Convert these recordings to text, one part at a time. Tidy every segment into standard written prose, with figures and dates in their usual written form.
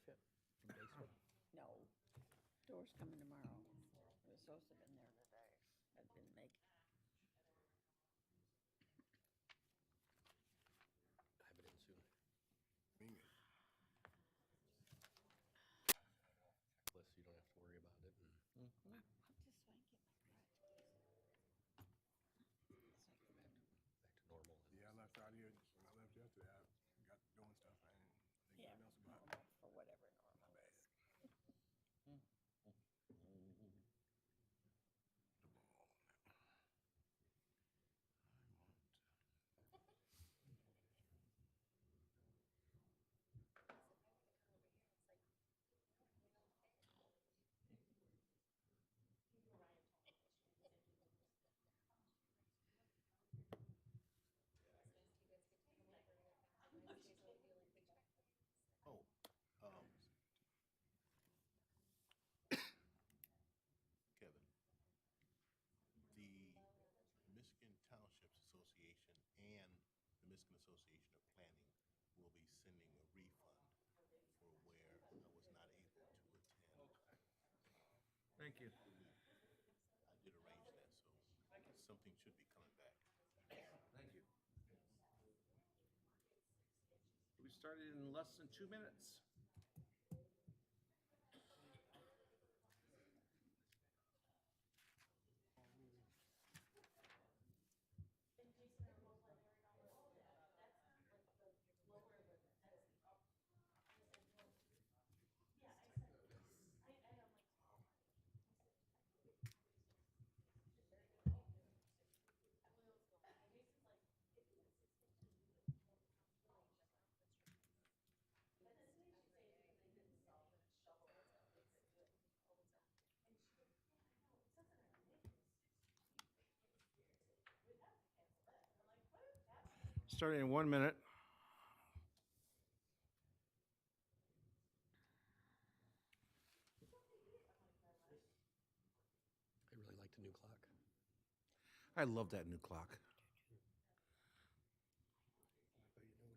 yet? In the basement? No, doors coming tomorrow. It was supposed to have been there today. That didn't make it. Have it in soon. Bring it. Checklist, you don't have to worry about it. And I'll just so I can get my garage keys. back to normal. Yeah, I left out here. When I left yesterday, I got doing stuff. I didn't think Yeah, nothing else about it. normal, for whatever normal My bad. is. The ball on that. Oh, um, Kevin, the Michigan Townships Association and the Michigan Association of Planning will be sending a refund for where I was not able to attend. Thank you. I did arrange that, so something should be coming back. Thank you. We started in less than 2 minutes. Starting in 1 minute. I really like the new clock. I love that new clock.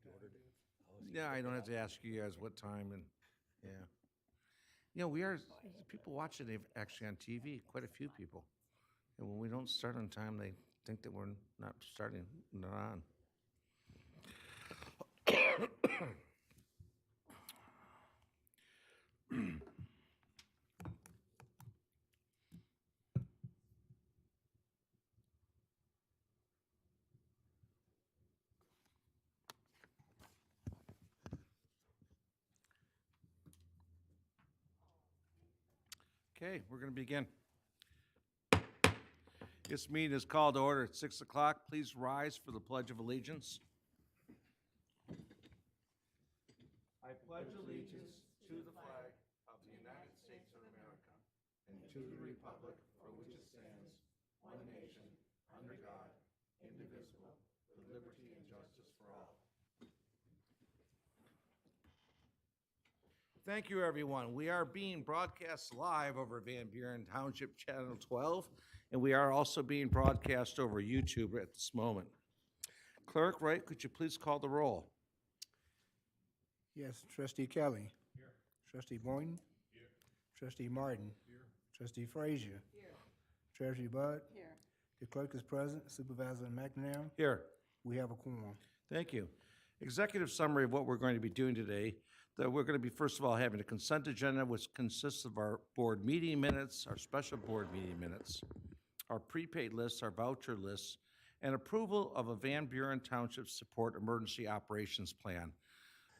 You ordered it? Oh, so Yeah, I don't have to ask you guys what time and, yeah. You know, we are, people watch it actually on TV, quite a few people. And when we don't start on time, they think that we're not starting, not on. Okay, we're going to begin. This meeting is called to order at 6 o'clock. Please rise for the Pledge of Allegiance. I pledge allegiance to the flag of the United States of America and to the republic for which it stands, one nation, under God, indivisible, with liberty and justice for all. Thank you, everyone. We are being broadcast live over Van Buren Township Channel 12, and we are also being broadcast over YouTube at this moment. Clerk Wright, could you please call the roll? Yes, Trustee Kelly. Here. Trustee Boynton. Here. Trustee Martin. Here. Trustee Frazier. Here. Treasurer Bud. Here. The clerk is present. Supervisor McNamara. Here. We have a quorum. Thank you. Executive summary of what we're going to be doing today. That we're going to be, first of all, having a consent agenda, which consists of our board meeting minutes, our special board meeting minutes, our prepaid lists, our voucher lists, and approval of a Van Buren Township Support Emergency Operations Plan.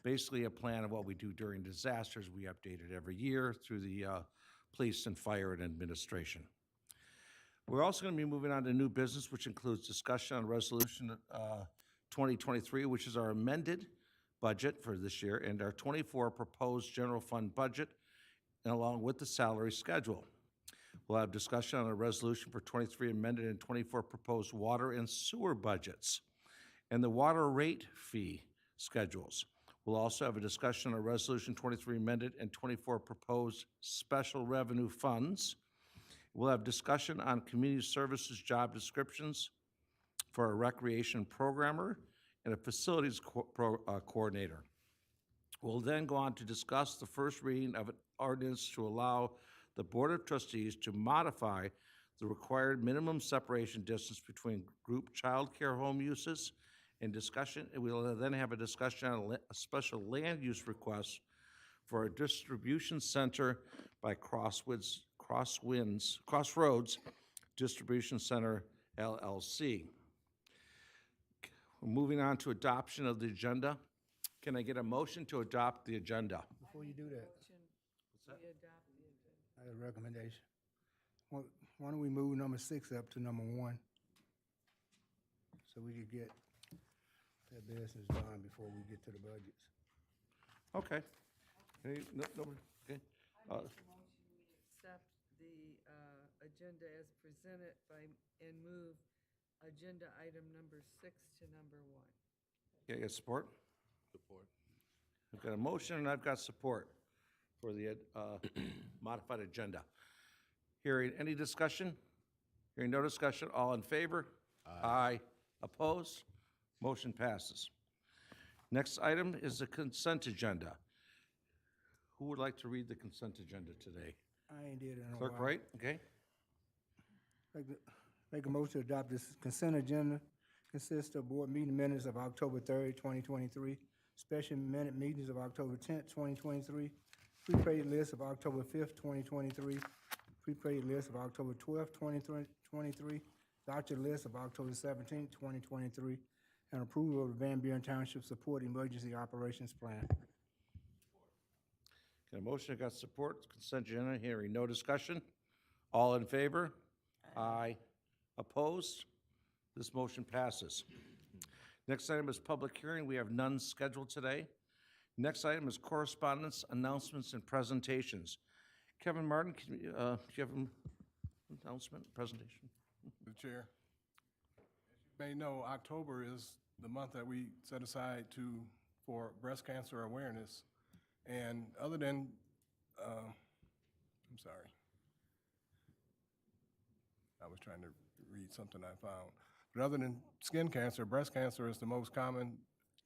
Basically, a plan of what we do during disasters. We update it every year through the police and fire and administration. We're also going to be moving on to new business, which includes discussion on resolution 2023, which is our amended budget for this year, and our 24 proposed general fund budget, and along with the salary schedule. We'll have discussion on a resolution for 23 amended and 24 proposed water and sewer budgets, and the water rate fee schedules. We'll also have a discussion on resolution 23 amended and 24 proposed special revenue funds. We'll have discussion on community services job descriptions for a recreation programmer and a facilities coordinator. We'll then go on to discuss the first reading of an ordinance to allow the Board of Trustees to modify the required minimum separation distance between group child care home uses and discussion. And we'll then have a discussion on a special land use request for a distribution center by Crossroads Distribution Center LLC. We're moving on to adoption of the agenda. Can I get a motion to adopt the agenda? Before you do that, I have a recommendation. Why don't we move number 6 up to number 1? So we could get that business done before we get to the budgets. Okay. Okay. Accept the agenda as presented and move agenda item number 6 to number 1. Okay, got support? Support. I've got a motion and I've got support for the modified agenda. Hearing any discussion? Hearing no discussion, all in favor? Aye. Opposed? Motion passes. Next item is the consent agenda. Who would like to read the consent agenda today? I ain't did it in a Clerk while. Wright, okay? Make a motion to adopt this consent agenda. Consists of board meeting minutes of October 3rd, 2023, special minute meetings of October 10th, 2023, prepaid list of October 5th, 2023, prepaid list of October 12th, 2023, voucher list of October 17th, 2023, and approval of the Van Buren Township Support Emergency Operations Plan. Got a motion, I got support, consent agenda, hearing no discussion. All in favor? Aye. Opposed? This motion passes. Next item is public hearing. We have none scheduled today. Next item is correspondence, announcements, and presentations. Kevin Martin, do you have an announcement, presentation? The chair. As you may know, October is the month that we set aside for breast cancer awareness. And other than, I'm sorry. I was trying to read something I found. But other than skin cancer, breast cancer is the most common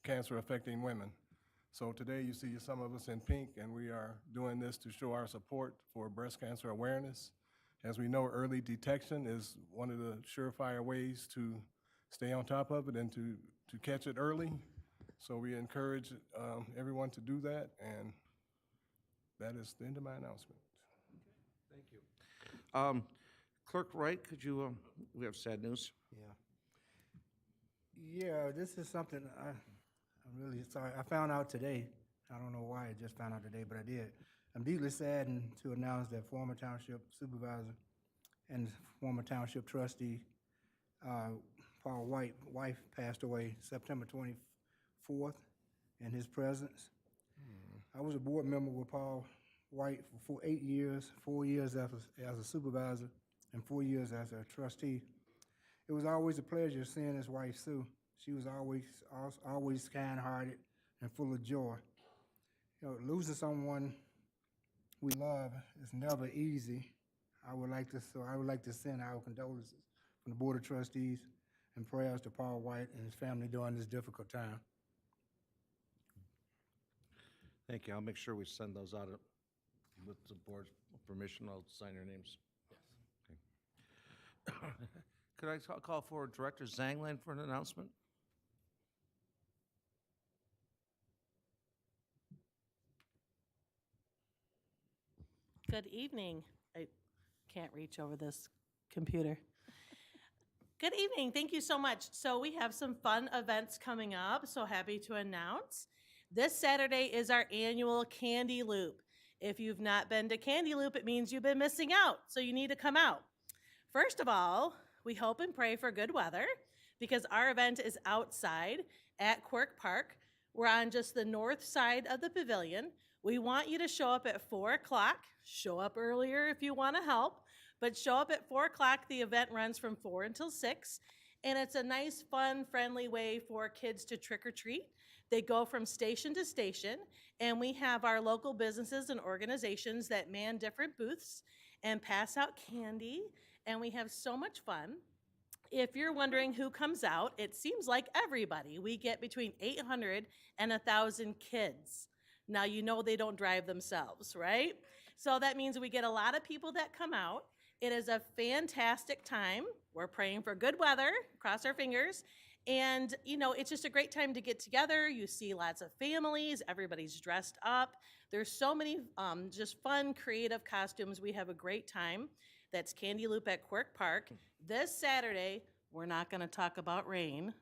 cancer affecting women. So today you see some of us in pink, and we are doing this to show our support for breast cancer awareness. As we know, early detection is one of the surefire ways to stay on top of it and to catch it early. So we encourage everyone to do that, and that is the end of my announcement. Thank you. Clerk Wright, could you, we have sad news. Yeah, this is something I'm really sorry. I found out today. I don't know why I just found out today, but I did. I'm deeply saddened to announce that former township supervisor and former township trustee, Paul White, wife passed away September 24th in his presence. I was a board member with Paul White for 8 years, 4 years as a supervisor and 4 years as a trustee. It was always a pleasure seeing his wife, Sue. She was always kind-hearted and full of joy. You know, losing someone we love is never easy. I would like to send our condolences from the Board of Trustees and prayers to Paul White and his family during this difficult time. Thank you. I'll make sure we send those out with the board's permission. I'll sign your names. Yes. Okay. Could I call for Director Zangland for an announcement? Good evening. I can't reach over this computer. Good evening. Thank you so much. So we have some fun events coming up. So happy to announce. This Saturday is our annual Candy Loop. If you've not been to Candy Loop, it means you've been missing out. So you need to come out. First of all, we hope and pray for good weather because our event is outside at Quirk Park. We're on just the north side of the pavilion. We want you to show up at 4 o'clock. Show up earlier if you want to help, but show up at 4 o'clock. The event runs from 4 until 6, and it's a nice, fun, friendly way for kids to trick or treat. They go from station to station, and we have our local businesses and organizations that man different booths and pass out candy, and we have so much fun. If you're wondering who comes out, it seems like everybody. We get between 800 and 1,000 kids. Now, you know they don't drive themselves, right? So that means we get a lot of people that come out. It is a fantastic time. We're praying for good weather, cross our fingers. And, you know, it's just a great time to get together. You see lots of families, everybody's dressed up. There's so many just fun, creative costumes. We have a great time. That's Candy Loop at Quirk Park. This Saturday, we're not going to talk about rain,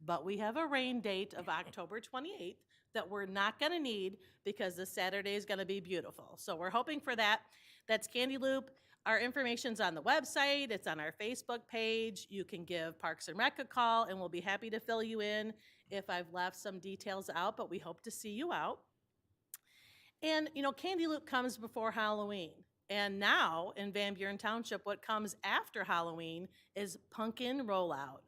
but we have a rain date of October 28th that we're not going to need because this Saturday is going to be beautiful. So we're hoping for that. That's Candy Loop. Our information's on the website. It's on our Facebook page. You can give Parks and Rec a call, and we'll be happy to fill you in if I've left some details out, but we hope to see you out. And, you know, Candy Loop comes before Halloween. And now in Van Buren Township, what comes after Halloween is pumpkin rollout.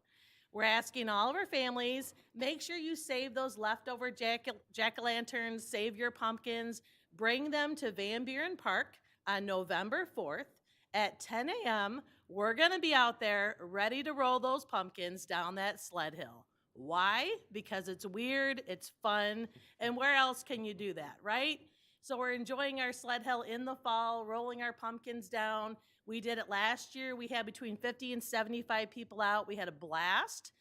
We're asking all of our families, make sure you save those leftover jack-o'-lanterns, save your pumpkins, bring them to Van Buren Park on November 4th at 10 a.m. We're going to be out there ready to roll those pumpkins down that sled hill. Why? Because it's weird, it's fun, and where else can you do that, right? So we're enjoying our sled hill in the fall, rolling our pumpkins down. We did it last year. We had between 50 and 75 people out. We had a blast.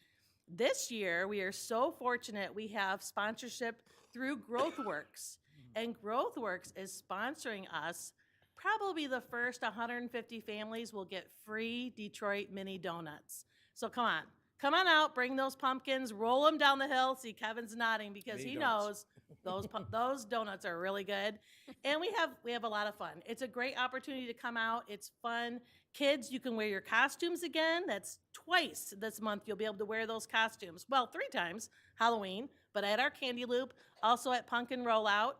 This year, we are so fortunate we have sponsorship through GrowthWorks. And GrowthWorks is sponsoring us. Probably the first 150 families will get free Detroit mini donuts. So come on out, bring those pumpkins, roll them down the hill. See, Kevin's nodding because Mini he donuts. knows those donuts are really good. And we have a lot of fun. It's a great opportunity to come out. It's fun. Kids, you can wear your costumes again. That's twice this month you'll be able to wear those costumes. Well, 3 times, Halloween, but at our Candy Loop, also at Pumpkin Rollout.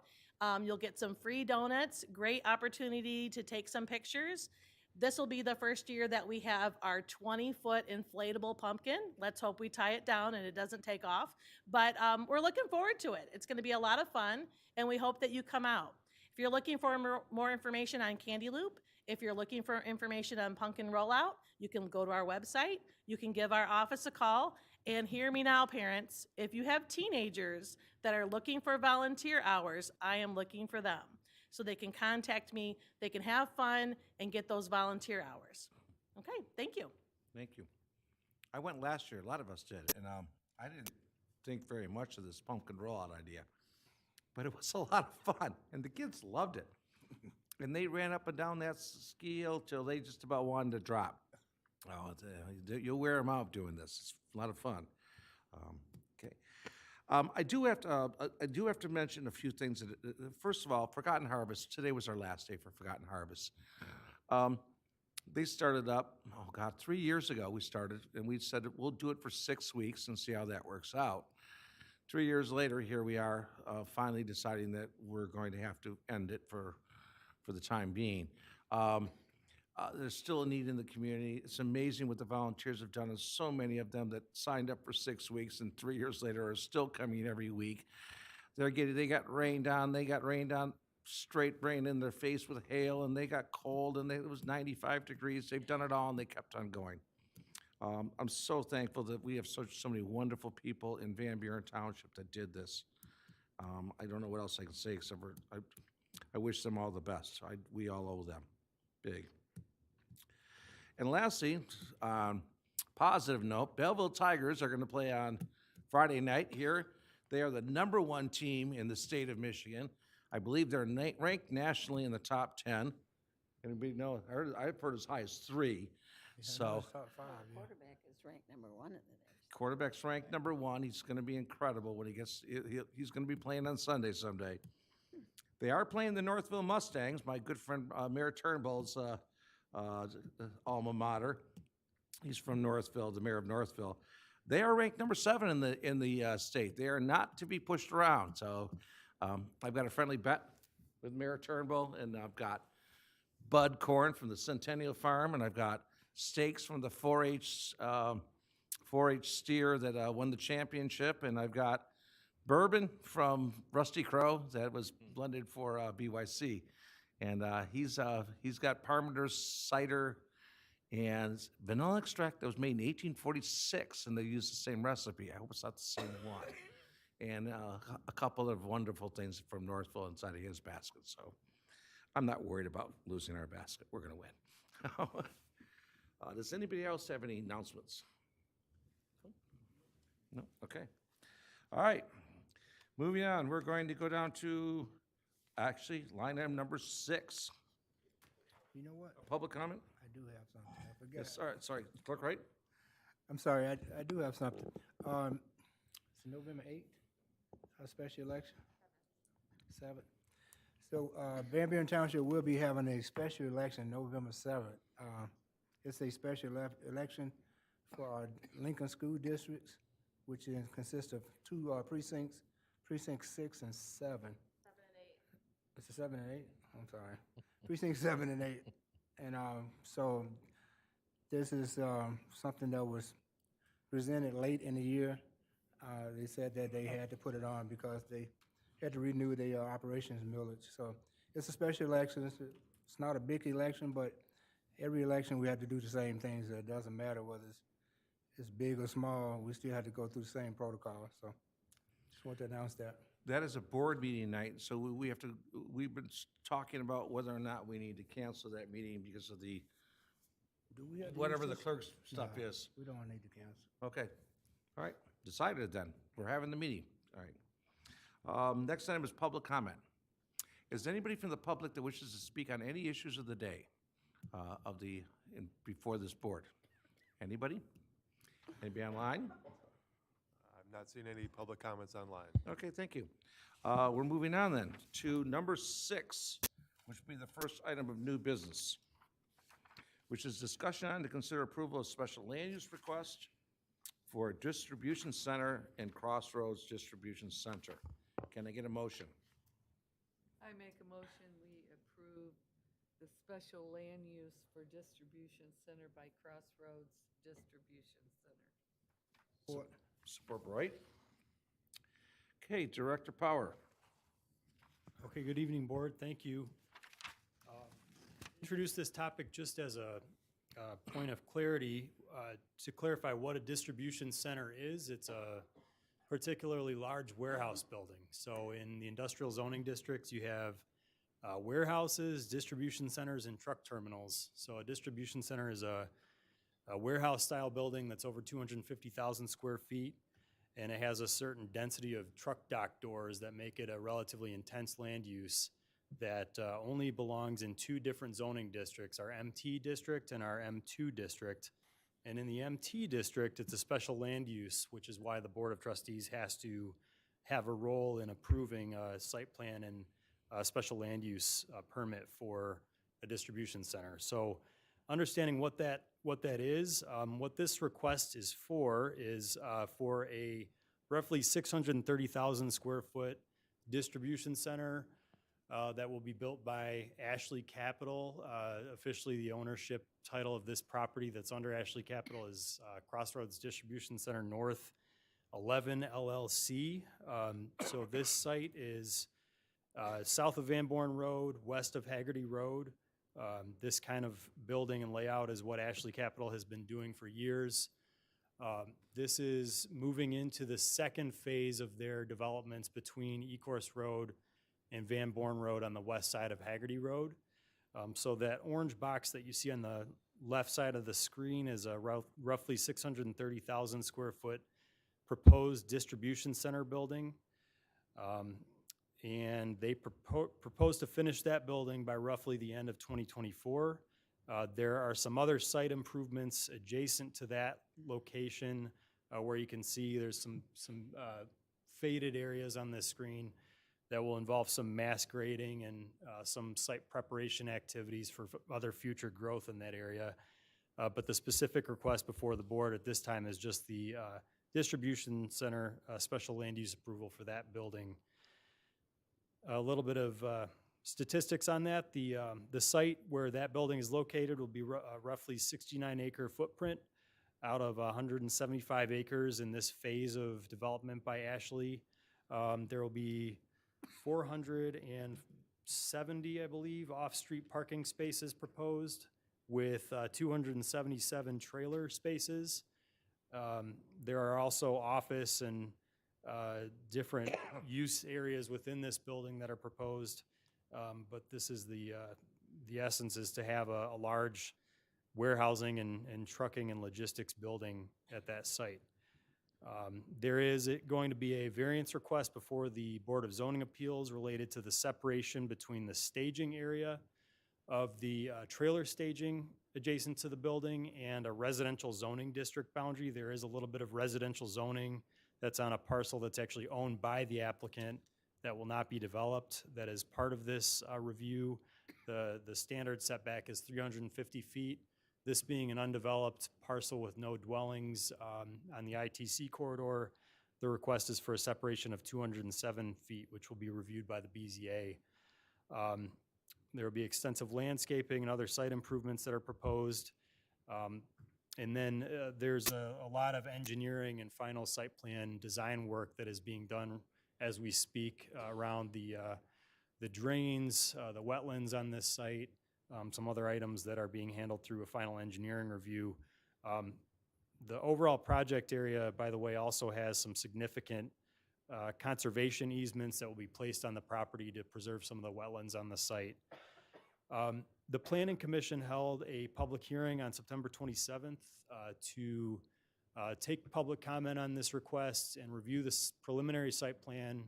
You'll get some free donuts, great opportunity to take some pictures. This will be the first year that we have our 20-foot inflatable pumpkin. Let's hope we tie it down and it doesn't take off. But we're looking forward to it. It's going to be a lot of fun, and we hope that you come out. If you're looking for more information on Candy Loop, if you're looking for information on Pumpkin Rollout, you can go to our website. You can give our office a call. And hear me now, parents. If you have teenagers that are looking for volunteer hours, I am looking for them. So they can contact me, they can have fun, and get those volunteer hours. Okay, thank you. Thank you. I went last year, a lot of us did, and I didn't think very much of this pumpkin rollout idea. But it was a lot of fun, and the kids loved it. And they ran up and down that ski hill till they just about wanted to drop. Oh, you'll wear them out doing this. It's a lot of fun. Okay. I do have to mention a few things. First of all, Forgotten Harvest. Today was our last day for Forgotten Harvest. They started up, 3 years ago we started, and we said we'll do it for 6 weeks and see how that works out. 3 years later, here we are, finally deciding that we're going to have to end it for the time being. There's still a need in the community. It's amazing what the volunteers have done, and so many of them that signed up for 6 weeks and 3 years later are still coming every week. They got rained on, straight rain in their face with hail, and they got cold, and it was 95 degrees. They've done it all, and they kept on going. I'm so thankful that we have so many wonderful people in Van Buren Township that did this. I don't know what else I can say except for I wish them all the best. We all owe them big. And lastly, positive note, Belleville Tigers are going to play on Friday night here. They are the #1 team in the state of Michigan. I believe they're ranked nationally in the top 10. Anybody know? I've heard as high as 3. So Quarterback is ranked #1 in the nation. quarterback's ranked #1. He's going to be incredible when he's going to be playing on Sunday someday. They are playing the Northville Mustangs, my good friend Mayor Turnbull's alma mater. He's from Northville, the mayor of Northville. They are ranked #7 in the state. They are not to be pushed around. So I've got a friendly bet with Mayor Turnbull, and I've got Bud Corn from the Centennial Farm, and I've got steaks from the 4-H steer that won the championship, and I've got bourbon from Rusty Crow that was blended for BYC. And he's got Parmenter's cider and vanilla extract that was made in 1846, and they used the same recipe. I hope it's not the same one. and a couple of wonderful things from Northville inside of his basket. So I'm not worried about losing our basket. We're going to win. Does anybody else have any announcements? No? Okay. All right. Moving on, we're going to go down to, actually, line item number 6. You know what? Public comment? I do have something. I forgot. Yes, sorry. Clerk Wright? I'm sorry, I do have something. It's November 8th, our special election. 7th. So Van Buren Township will be having a special election November 7th. It's a special election for our Lincoln School Districts, which consists of 2 precincts, Precinct 6 and 7. 7 and 8. It's a 7 and 8? I'm sorry. Precinct 7 and 8. And so this is something that was presented late in the year. They said that they had to put it on because they had to renew their operations millage. So it's a special election. It's not a big election, but every election we have to do the same things. It doesn't matter whether it's big or small. We still have to go through the same protocol. So just want to announce that. That is a board meeting night, so we've been talking about whether or not we need to cancel that meeting because of the, Do we have to whatever use the this? clerk's stuff No, is. We don't need to cancel. Okay. All right. Decided then. We're having the meeting. All right. Next item is public comment. Is there anybody from the public that wishes to speak on any issues of the day before this board? Anybody? Anybody online? I've not seen any public comments online. Okay, thank you. We're moving on then to number 6, which will be the first item of new business, which is discussion on to consider approval of special land use request for a distribution center and Crossroads Distribution Center. Can I get a motion? I make a motion, we approve the special land use for distribution center by Crossroads Distribution Center. Support Right. Okay, Director Power. Okay, good evening, Board. Thank you. Introduce this topic just as a point of clarity. To clarify what a distribution center is, it's a particularly large warehouse building. So in the industrial zoning districts, you have warehouses, distribution centers, and truck terminals. So a distribution center is a warehouse-style building that's over 250,000 square feet, and it has a certain density of truck dock doors that make it a relatively intense land use that only belongs in 2 different zoning districts, our MT district and our M2 district. And in the MT district, it's a special land use, which is why the Board of Trustees has to have a role in approving a site plan and a special land use permit for a distribution center. So understanding what that is, what this request is for a roughly 630,000 square foot distribution center that will be built by Ashley Capital. Officially, the ownership title of this property that's under Ashley Capital is Crossroads Distribution Center North 11 LLC. So this site is south of Van Born Road, west of Haggerty Road. This kind of building and layout is what Ashley Capital has been doing for years. This is moving into the second phase of their developments between Ecorse Road and Van Born Road on the west side of Haggerty Road. So that orange box that you see on the left side of the screen is a roughly 630,000 square foot proposed distribution center building. And they propose to finish that building by roughly the end of 2024. There are some other site improvements adjacent to that location where you can see there's some faded areas on this screen that will involve some mass grading and some site preparation activities for other future growth in that area. But the specific request before the board at this time is just the distribution center special land use approval for that building. A little bit of statistics on that. The site where that building is located will be roughly 69-acre footprint out of 175 acres in this phase of development by Ashley. There will be 470, I believe, off-street parking spaces proposed with 277 trailer spaces. There are also office and different use areas within this building that are proposed. But this is the essence is to have a large warehousing and trucking and logistics building at that site. There is going to be a variance request before the Board of Zoning Appeals related to the separation between the staging area of the trailer staging adjacent to the building and a residential zoning district boundary. There is a little bit of residential zoning that's on a parcel that's actually owned by the applicant that will not be developed. That is part of this review. The standard setback is 350 feet. This being an undeveloped parcel with no dwellings on the ITC corridor, the request is for a separation of 207 feet, which will be reviewed by the BZA. There will be extensive landscaping and other site improvements that are proposed. And then there's a lot of engineering and final site plan design work that is being done as we speak around the drains, the wetlands on this site, some other items that are being handled through a final engineering review. The overall project area, by the way, also has some significant conservation easements that will be placed on the property to preserve some of the wetlands on the site. The Planning Commission held a public hearing on September 27th to take public comment on this request and review this preliminary site plan,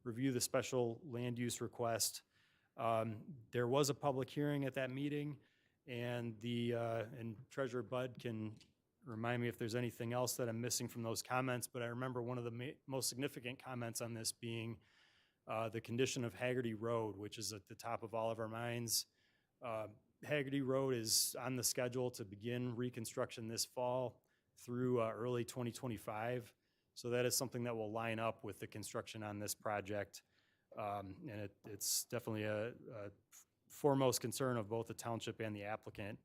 review the special land use request. There was a public hearing at that meeting, and and Treasurer Bud can remind me if there's anything else that I'm missing from those comments, but I remember one of the most significant comments on this being the condition of Haggerty Road, which is at the top of all of our minds. Haggerty Road is on the schedule to begin reconstruction this fall through early 2025. So that is something that will line up with the construction on this project. And it's definitely a foremost concern of both the township and the applicant.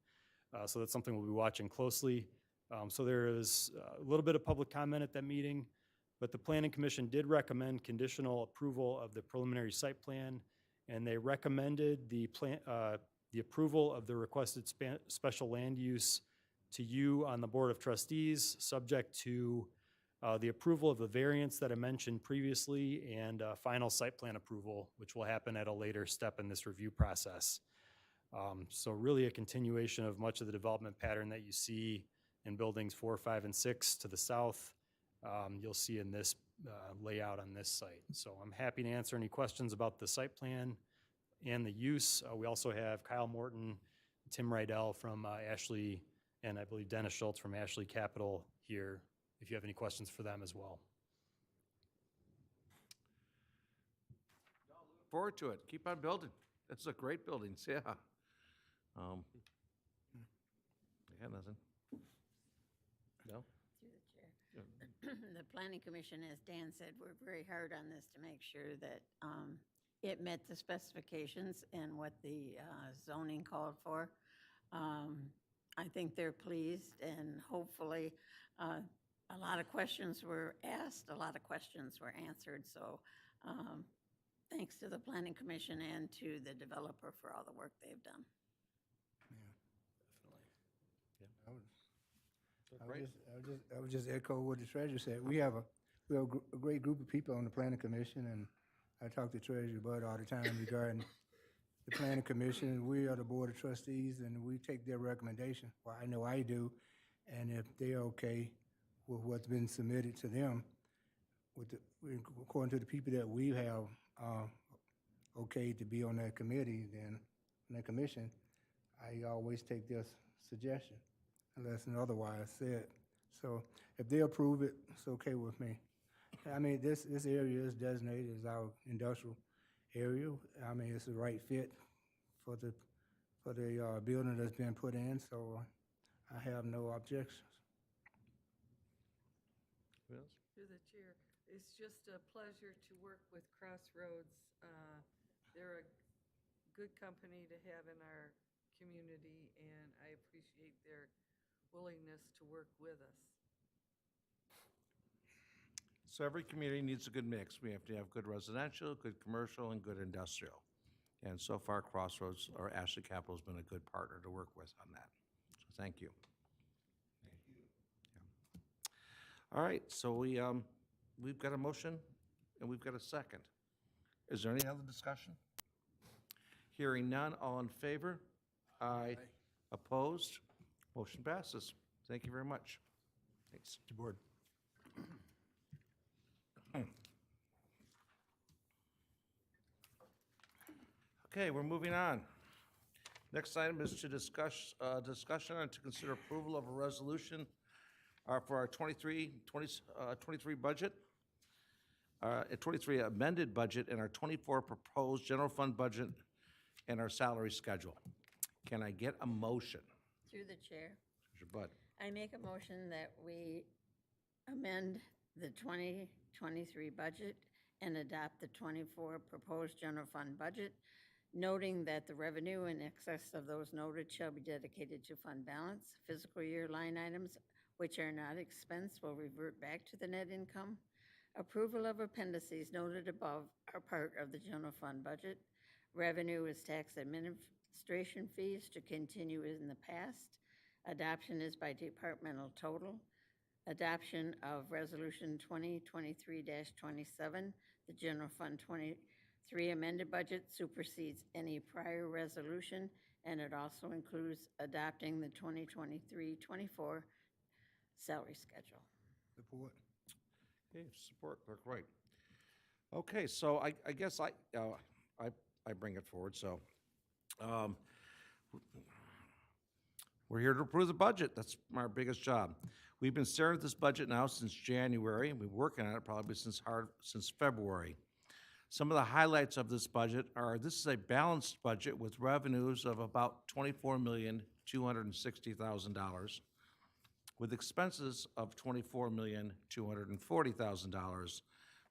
So that's something we'll be watching closely. So there is a little bit of public comment at that meeting, but the Planning Commission did recommend conditional approval of the preliminary site plan, and they recommended the approval of the requested special land use to you on the Board of Trustees, subject to the approval of the variance that I mentioned previously and final site plan approval, which will happen at a later step in this review process. So really a continuation of much of the development pattern that you see in buildings 4, 5, and 6 to the south, you'll see in this layout on this site. So I'm happy to answer any questions about the site plan and the use. We also have Kyle Morton, Tim Rydell from Ashley, and I believe Dennis Schultz from Ashley Capital here, if you have any questions for them as well. Look forward to it. Keep on building. It's a great building, yeah. Yeah, nothing. No? Through the chair. The Planning Commission, as Dan said, worked very hard on this to make sure that it met the specifications and what the zoning called for. I think they're pleased, and hopefully a lot of questions were asked, a lot of questions were answered. So thanks to the Planning Commission and to the developer for all the work they've done. I would just echo what the treasurer said. We have a great group of people on the planning commission, and I talk to Treasurer Bud all the time regarding the planning commission. We are the Board of Trustees, and we take their recommendation. Well, I know I do, and if they're okay with what's been submitted to them, according to the people that we have okay to be on that committee, then on that commission, I always take their suggestion, unless otherwise said. So if they approve it, it's okay with me. I mean, this area is designated as our industrial area. I mean, it's the right fit for the building that's been put in, so I have no objections. Yes. Through the chair, it's just a pleasure to work with Crossroads. They're a good company to have in our community, and I appreciate their willingness to work with us. So every community needs a good mix. We have to have good residential, good commercial, and good industrial. And so far, Crossroads or Ashley Capital has been a good partner to work with on that. So thank you. Thank you. Yeah. All right, so we've got a motion and we've got a second. Is there any other discussion? Hearing none, all in favor? Aye. Opposed? Motion passes. Thank you very much. Thanks. To board. Okay, we're moving on. Next item is to discussion and to consider approval of a resolution for our 23 budget, 23 amended budget, and our 24 proposed general fund budget and our salary schedule. Can I get a motion? Through the chair, Mr. Bud. I make a motion that we amend the 2023 budget and adopt the 24 proposed general fund budget, noting that the revenue in excess of those noted shall be dedicated to fund balance. Fiscal year line items which are not expense will revert back to the net income. Approval of appendices noted above are part of the general fund budget. Revenue is tax administration fees to continue in the past. Adoption is by departmental total. Adoption of Resolution 2023-27, the General Fund 23 amended budget supersedes any prior resolution, and it also includes adopting the 2023-24 salary schedule. Support. Okay, support, Clerk Wright. Okay, so I guess I bring it forward, so. We're here to approve the budget. That's our biggest job. We've been staring at this budget now since January, and we've been working on it probably since February. Some of the highlights of this budget are, this is a balanced budget with revenues of about $24,260,000, with expenses of $24,240,000,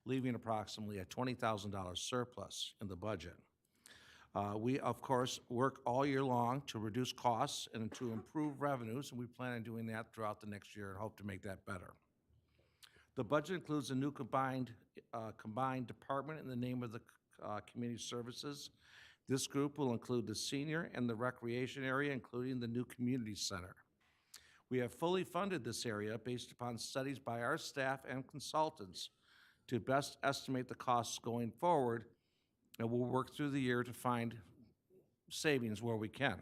leaving approximately a $20,000 surplus in the budget. We, of course, work all year long to reduce costs and to improve revenues, and we plan on doing that throughout the next year and hope to make that better. The budget includes a new combined department in the name of the Community Services. This group will include the senior and the recreation area, including the new community center. We have fully funded this area based upon studies by our staff and consultants to best estimate the costs going forward, and we'll work through the year to find savings where we can.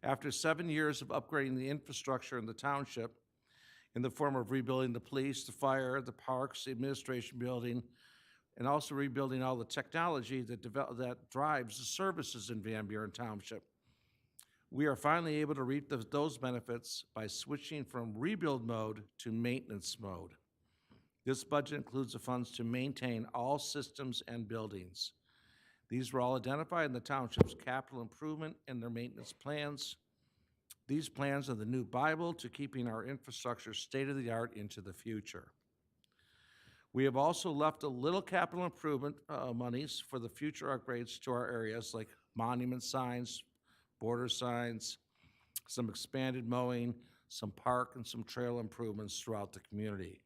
After 7 years of upgrading the infrastructure in the township in the form of rebuilding the police, the fire, the parks, the administration building, and also rebuilding all the technology that drives the services in Van Buren Township, we are finally able to reap those benefits by switching from rebuild mode to maintenance mode. This budget includes the funds to maintain all systems and buildings. These were all identified in the township's capital improvement and their maintenance plans. These plans are the new Bible to keeping our infrastructure state-of-the-art into the future. We have also left a little capital improvement monies for the future upgrades to our areas, like monument signs, border signs, some expanded mowing, some park and some trail improvements throughout the community.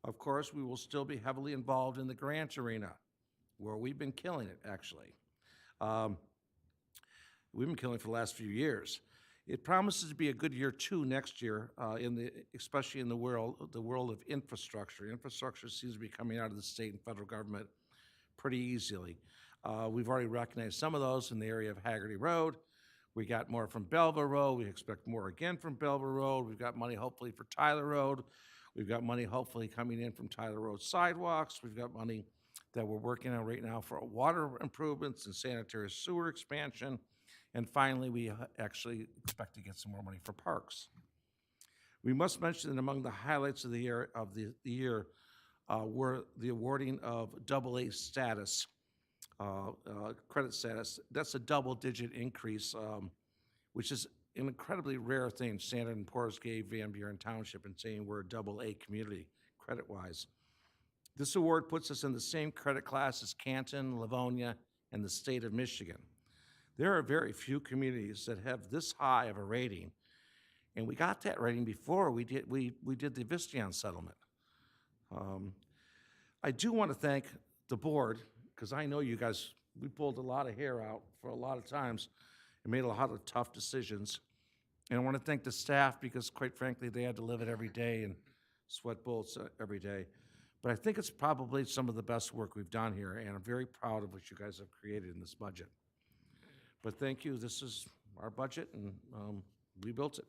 Of course, we will still be heavily involved in the grant arena, where we've been killing it, actually. We've been killing it for the last few years. It promises to be a good year, too, next year, especially in the world of infrastructure. Infrastructure seems to be coming out of the state and federal government pretty easily. We've already recognized some of those in the area of Haggerty Road. We got more from Belleville Road. We expect more again from Belleville Road. We've got money, hopefully, for Tyler Road. We've got money, hopefully, coming in from Tyler Road sidewalks. We've got money that we're working on right now for water improvements and sanitary sewer expansion. And finally, we actually expect to get some more money for parks. We must mention that among the highlights of the year were the awarding of AA status, credit status. That's a double-digit increase, which is an incredibly rare thing. Standard & Poor's gave Van Buren Township and saying we're a AA community credit-wise. This award puts us in the same credit class as Canton, Livonia, and the state of Michigan. There are very few communities that have this high of a rating, and we got that rating before we did the Visteon settlement. I do want to thank the board, because I know you guys, we pulled a lot of hair out for a lot of times and made a lot of tough decisions. And I want to thank the staff, because quite frankly, they had to live it every day and sweat bullets every day. But I think it's probably some of the best work we've done here, and I'm very proud of what you guys have created in this budget. But thank you. This is our budget, and we built it.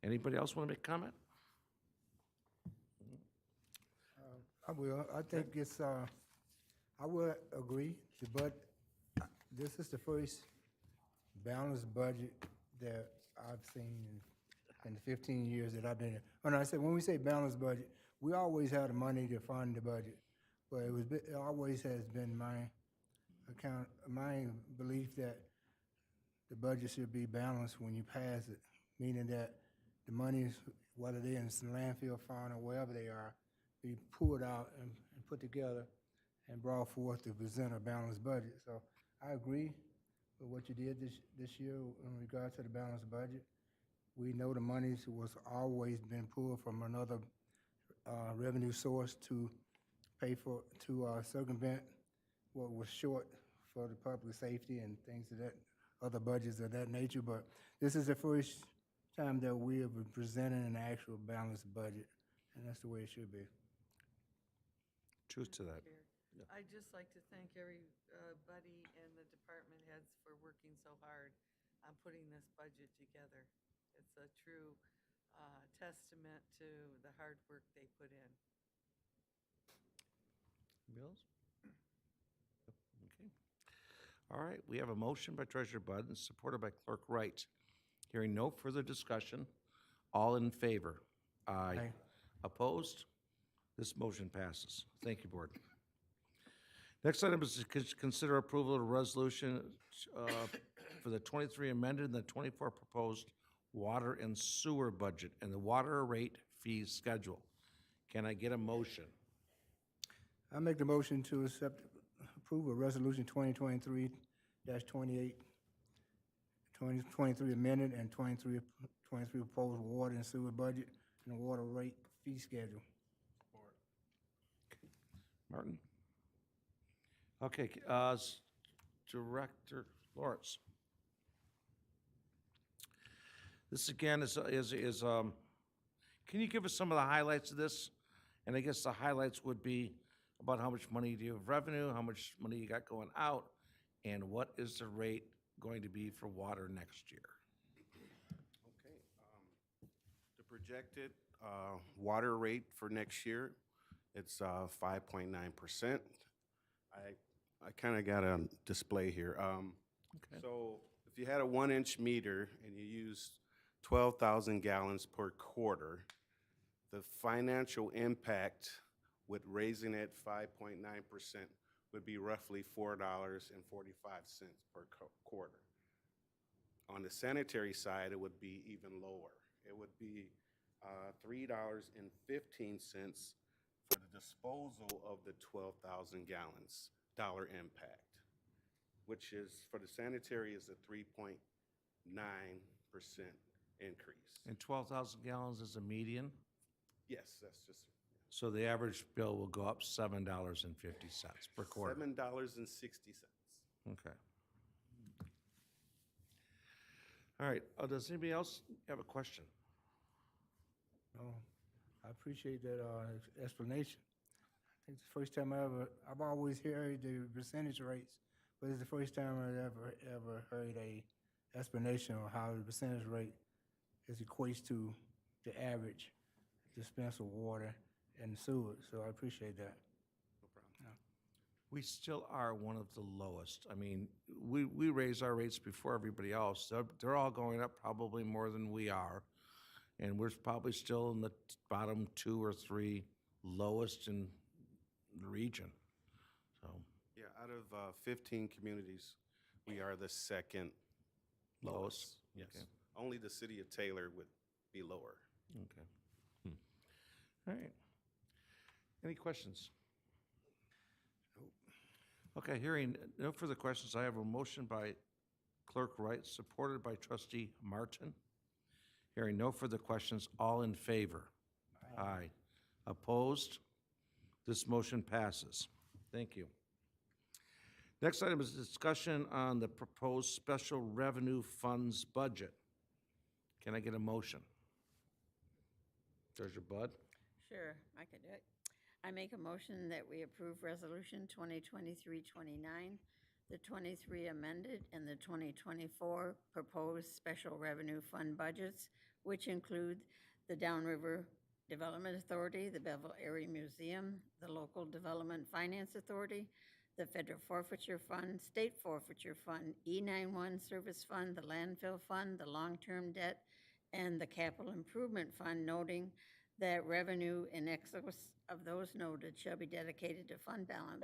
Anybody else want to make a comment? I will. I think it's, I will agree, but this is the first balanced budget that I've seen in the 15 years that I've been here. When I said, when we say balanced budget, we always have the money to fund the budget, but it always has been my belief that the budget should be balanced when you pass it, meaning that the monies, whether they're in some landfill fund or wherever they are, be pulled out and put together and brought forth to present a balanced budget. So I agree with what you did this year in regard to the balanced budget. We know the monies was always been pulled from another revenue source to circumvent what was short for the public safety and things of that, other budgets of that nature. But this is the first time that we have been presenting an actual balanced budget, and that's the way it should be. Truth to that. I'd just like to thank everybody and the department heads for working so hard on putting this budget together. It's a true testament to the hard work they put in. Bills? Okay. All right, we have a motion by Treasurer Bud and supported by Clerk Wright. Hearing no further discussion, all in favor? Aye. Aye. Opposed? This motion passes. Thank you, Board. Next item is to consider approval of a resolution for the 23 amended and the 24 proposed water and sewer budget and the water rate fee schedule. Can I get a motion? I make the motion to approve of Resolution 2023-28, 2023 amended and 23 proposed water and sewer budget and the water rate fee schedule. Martin? Okay, Director Lawrence. This again is, can you give us some of the highlights of this? And I guess the highlights would be about how much money do you have revenue, how much money you got going out, and what is the rate going to be for water next year? Okay, the projected water rate for next year, it's 5.9%. I kind of got a display here. Okay. So if you had a 1-inch meter and you used 12,000 gallons per quarter, the financial impact with raising it 5.9% would be roughly $4.45 per quarter. On the sanitary side, it would be even lower. It would be $3.15 for the disposal of the 12,000 gallons impact, which is, for the sanitary, is a 3.9% increase. And 12,000 gallons is a median? Yes, that's just. So the average bill will go up $7.50 per quarter? $7.60. Okay. All right, does anybody else have a question? No, I appreciate that explanation. I think it's the first time I've always heard the percentage rates, but it's the first time I've ever heard a explanation of how the percentage rate is equates to the average dispense of water and sewer, so I appreciate that. No problem. Yeah. We still are one of the lowest. I mean, we raise our rates before everybody else. They're all going up probably more than we are. And we're probably still in the bottom 2 or 3 lowest in the region. So Yeah, out of 15 communities, we are the second lowest. Yes. Okay. Only the city of Taylor would be lower. Okay. All right. Any questions? Okay, hearing no further questions, I have a motion by Clerk Wright, supported by Trustee Martin. Hearing no further questions, all in favor? Aye. Opposed? This motion passes. Thank you. Next item is discussion on the proposed special revenue funds budget. Can I get a motion? Treasurer Bud? Sure, I could do it. I make a motion that we approve Resolution 2023-29, the 23 amended, and the 2024 proposed special revenue fund budgets, which include the Downriver Development Authority, the Bevel Area Museum, the Local Development Finance Authority, the Federal Forfeiture Fund, State Forfeiture Fund, E91 Service Fund, the Landfill Fund, the Long-Term Debt, and the Capital Improvement Fund, noting that revenue in excess of those noted shall be dedicated to fund balance,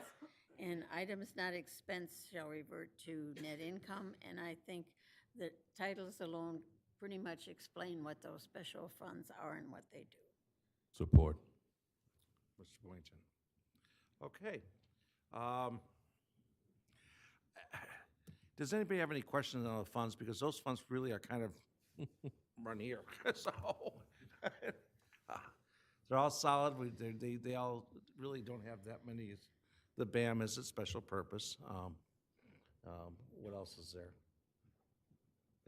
and items not expensed shall revert to net income. And I think the titles alone pretty much explain what those special funds are and what they do. Support. Mr. Boynton. Okay. Um, Does anybody have any questions on the funds? Because those funds really are kind of run here. So they're all solid. They all really don't have that many. The BAM is a special purpose. What else is there?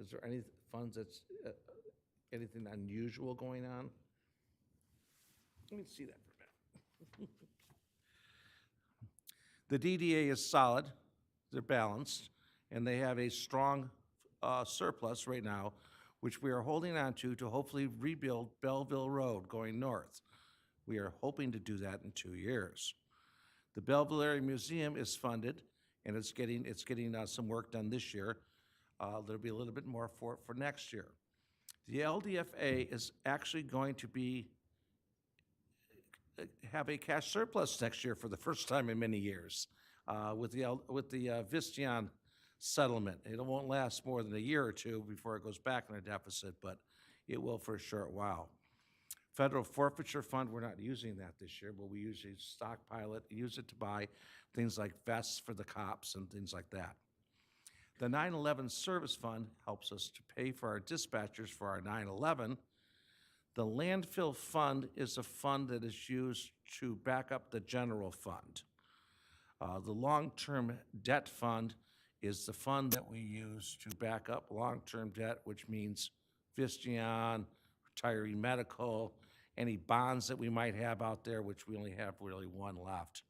Is there any funds that's anything unusual going on? Let me see that for a minute. The DDA is solid, they're balanced, and they have a strong surplus right now, which we are holding on to hopefully rebuild Belleville Road going north. We are hoping to do that in 2 years. The Belleville Area Museum is funded, and it's getting some work done this year. There'll be a little bit more for next year. The LDFA is actually going to have a cash surplus next year for the first time in many years with the Vistion settlement. It won't last more than a year or two before it goes back in a deficit, but it will for a short while. Federal Forfeiture Fund, we're not using that this year, but we usually stockpile it, use it to buy things like vests for the cops and things like that. The 9/11 Service Fund helps us to pay for our dispatchers for our 9/11. The landfill fund is a fund that is used to back up the general fund. The long-term debt fund is the fund that we use to back up long-term debt, which means Vistion, retiree medical, any bonds that we might have out there, which we only have really one left.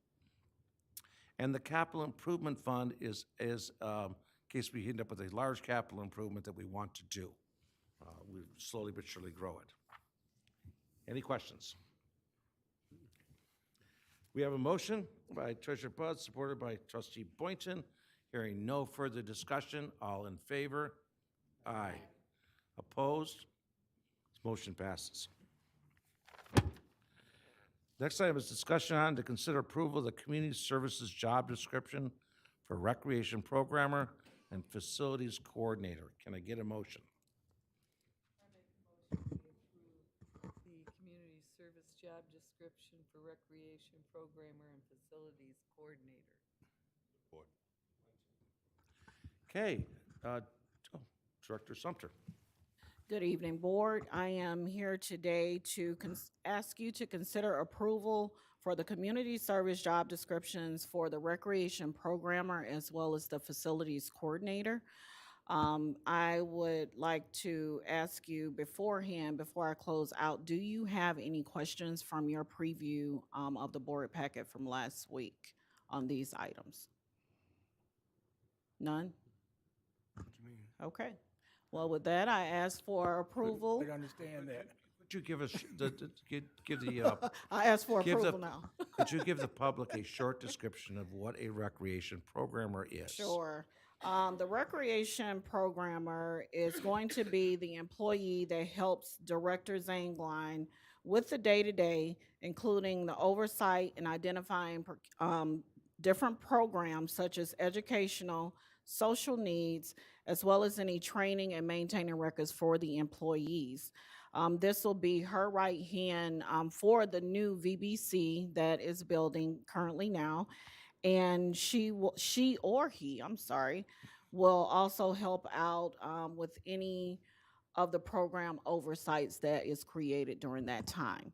And the capital improvement fund is in case we end up with a large capital improvement that we want to do. We slowly but surely grow it. Any questions? We have a motion by Treasurer Bud, supported by Trustee Boynton. Hearing no further discussion, all in favor? Aye. Opposed? This motion passes. Next item is discussion on to consider approval of the community services job description for recreation programmer and facilities coordinator. Can I get a motion? I make a motion to approve the community service job description for recreation programmer and facilities coordinator. Support. Okay, Director Sumter. Good evening, Board. I am here today to ask you to consider approval for the community service job descriptions for the recreation programmer as well as the facilities coordinator. I would like to ask you beforehand, before I close out, do you have any questions from your preview of the board packet from last week on these items? None? What you mean? Okay. Well, with that, I ask for approval. They understand that. Could you give us, give the, I ask for give the- approval now. could you give the public a short description of what a recreation programmer is? Sure. The recreation programmer is going to be the employee that helps Director Zangline with the day-to-day, including the oversight and identifying different programs such as educational, social needs, as well as any training and maintaining records for the employees. This will be her right hand for the new VBC that is building currently now. And she or he, will also help out with any of the program oversights that is created during that time.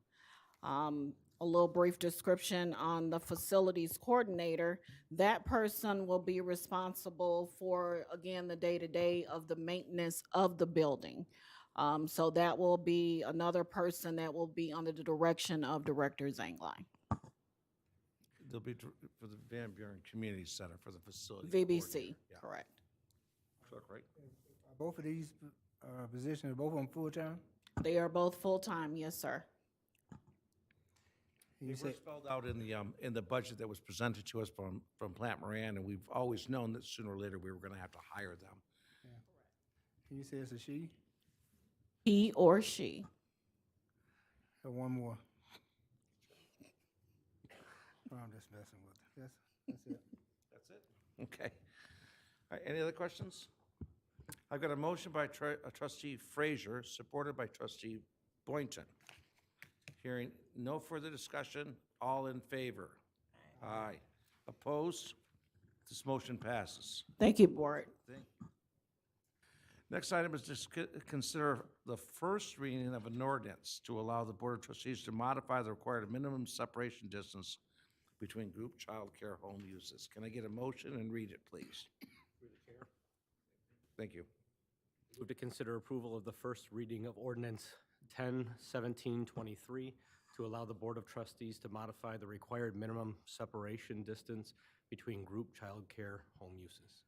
A little brief description on the facilities coordinator. That person will be responsible for, again, the day-to-day of the maintenance of the building. So that will be another person that will be under the direction of Director Zangline. They'll be for the Van Buren Community Center for the facility. VBC, coordinator. Yeah. correct. Clerk, right? Are both of these positions, both of them full-time? They are both full-time, yes, sir. They You were said, spelled out in the budget that was presented to us from Plant Moran, and we've always known that sooner or later we were gonna have to hire them. you said it's a she? He or she. Or one more? Oh, I'm just messing with it. That's it. That's it? Okay. All right, any other questions? I've got a motion by trustee Frazier, supported by trustee Boynton. Hearing no further discussion, all in favor? Aye. Opposed? This motion passes. Thank you, Board. Next item is to consider the first reading of an ordinance to allow the Board of Trustees to modify the required minimum separation distance between group child care home uses. Can I get a motion and read it, please? Thank you. Move to consider approval of the first reading of ordinance 10-17-23 to allow the Board of Trustees to modify the required minimum separation distance between group child care home uses.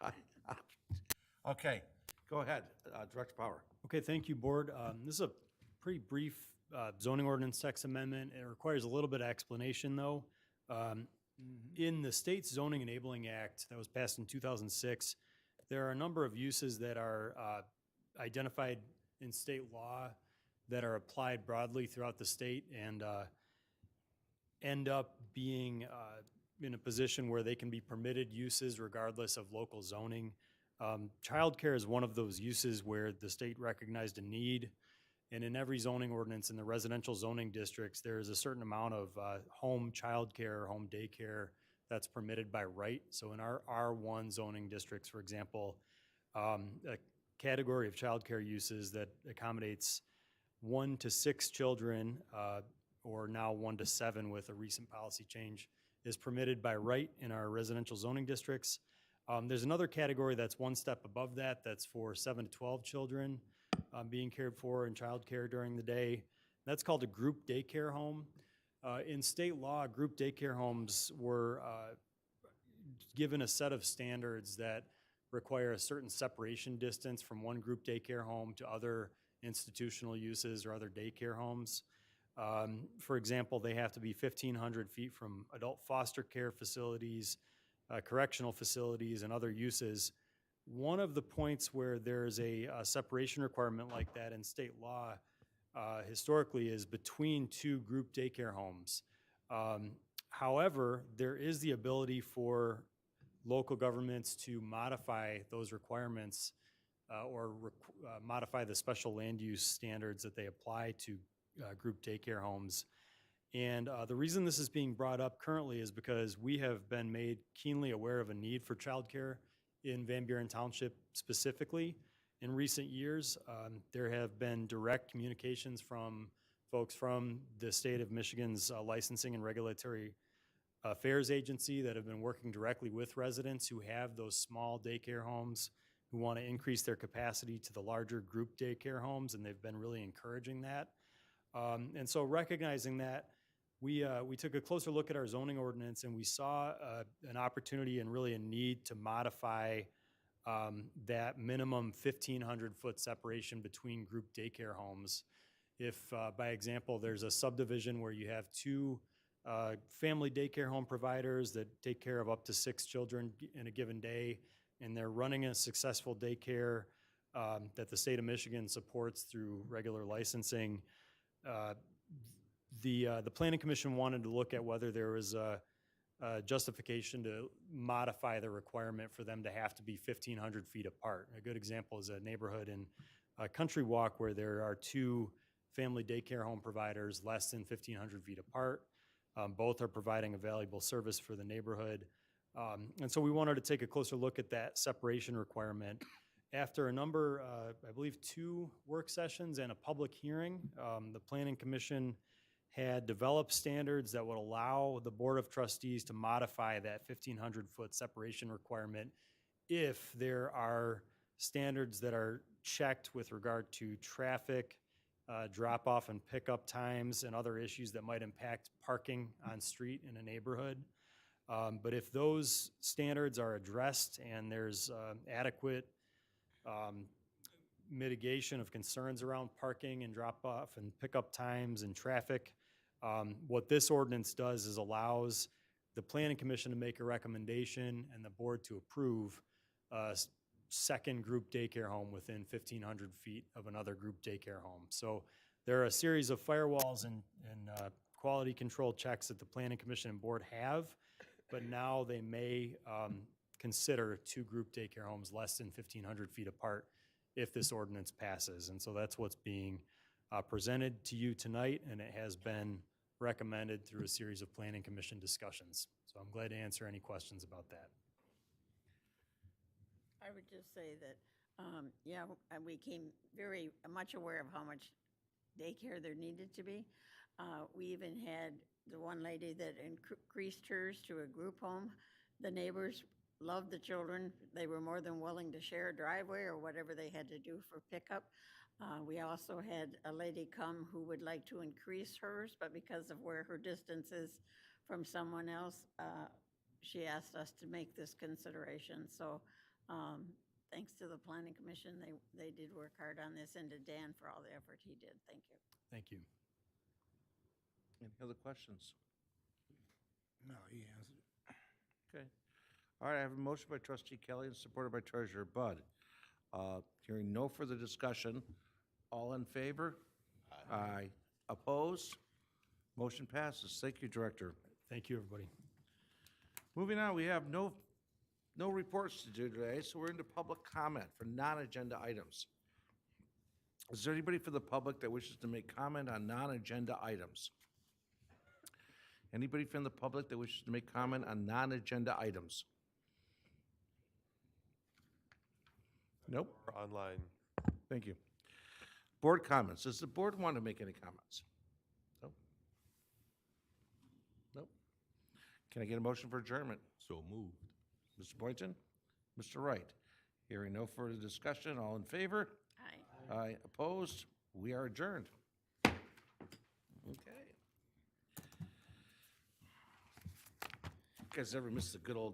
All right. Okay, go ahead, Director Power. Okay, thank you, Board. This is a pretty brief zoning ordinance text amendment. It requires a little bit of explanation, though. In the state's Zoning Enabling Act that was passed in 2006, there are a number of uses that are identified in state law that are applied broadly throughout the state and end up being in a position where they can be permitted uses regardless of local zoning. Childcare is one of those uses where the state recognized a need, and in every zoning ordinance in the residential zoning districts, there is a certain amount of home childcare, home daycare that's permitted by right. So in our R1 zoning districts, for example, a category of childcare uses that accommodates 1 to 6 children, or now 1 to 7 with a recent policy change, is permitted by right in our residential zoning districts. There's another category that's one step above that, that's for 7 to 12 children being cared for in childcare during the day. That's called a group daycare home. In state law, group daycare homes were given a set of standards that require a certain separation distance from one group daycare home to other institutional uses or other daycare homes. For example, they have to be 1,500 feet from adult foster care facilities, correctional facilities, and other uses. One of the points where there's a separation requirement like that in state law historically is between 2 group daycare homes. However, there is the ability for local governments to modify those requirements or modify the special land use standards that they apply to group daycare homes. And the reason this is being brought up currently is because we have been made keenly aware of a need for childcare in Van Buren Township specifically. In recent years, there have been direct communications from folks from the state of Michigan's Licensing and Regulatory Affairs Agency that have been working directly with residents who have those small daycare homes who want to increase their capacity to the larger group daycare homes, and they've been really encouraging that. And so recognizing that, we took a closer look at our zoning ordinance, and we saw an opportunity and really a need to modify that minimum 1,500-foot separation between group daycare homes. If, by example, there's a subdivision where you have 2 family daycare home providers that take care of up to 6 children in a given day, and they're running a successful daycare that the state of Michigan supports through regular licensing, the Planning Commission wanted to look at whether there was a justification to modify the requirement for them to have to be 1,500 feet apart. A good example is a neighborhood in Country Walk where there are 2 family daycare home providers less than 1,500 feet apart. Both are providing a valuable service for the neighborhood. And so we wanted to take a closer look at that separation requirement. After a number, I believe 2 work sessions and a public hearing, the Planning Commission had developed standards that would allow the Board of Trustees to modify that 1,500-foot separation requirement if there are standards that are checked with regard to traffic, drop-off and pickup times, and other issues that might impact parking on street in a neighborhood. But if those standards are addressed and there's adequate mitigation of concerns around parking and drop-off and pickup times and traffic, what this ordinance does is allows the Planning Commission to make a recommendation and the board to approve a second group daycare home within 1,500 feet of another group daycare home. So there are a series of firewalls and quality control checks that the Planning Commission and board have, but now they may consider two group daycare homes less than 1,500 feet apart if this ordinance passes. And so that's what's being presented to you tonight, and it has been recommended through a series of Planning Commission discussions. So I'm glad to answer any questions about that. I would just say that, we came very much aware of how much daycare there needed to be. We even had the one lady that increased hers to a group home. The neighbors loved the children. They were more than willing to share a driveway or whatever they had to do for pickup. We also had a lady come who would like to increase hers, but because of where her distance is from someone else, she asked us to make this consideration. So thanks to the Planning Commission, they did work hard on this, and to Dan for all the effort he did. Thank you. Thank you. Any other questions? No, he answered it. Okay. All right, I have a motion by trustee Kelly and supported by treasurer Bud. Hearing no further discussion, all in favor? Aye. Opposed? Motion passes. Thank you, Director. Thank you, everybody. Moving on, we have no reports to do today, so we're into public comment for non-agenda items. Is there anybody for the public that wishes to make comment on non-agenda items? Anybody from the public that wishes to make comment on non-agenda items? Nope. Or online. Thank you. Board comments. Does the board want to make any comments? No? Nope. Can I get a motion for adjournment? So moved. Mr. Boynton? Mr. Wright? Hearing no further discussion, all in favor? Aye. Aye. Opposed? We are adjourned. Okay. You guys ever miss the good old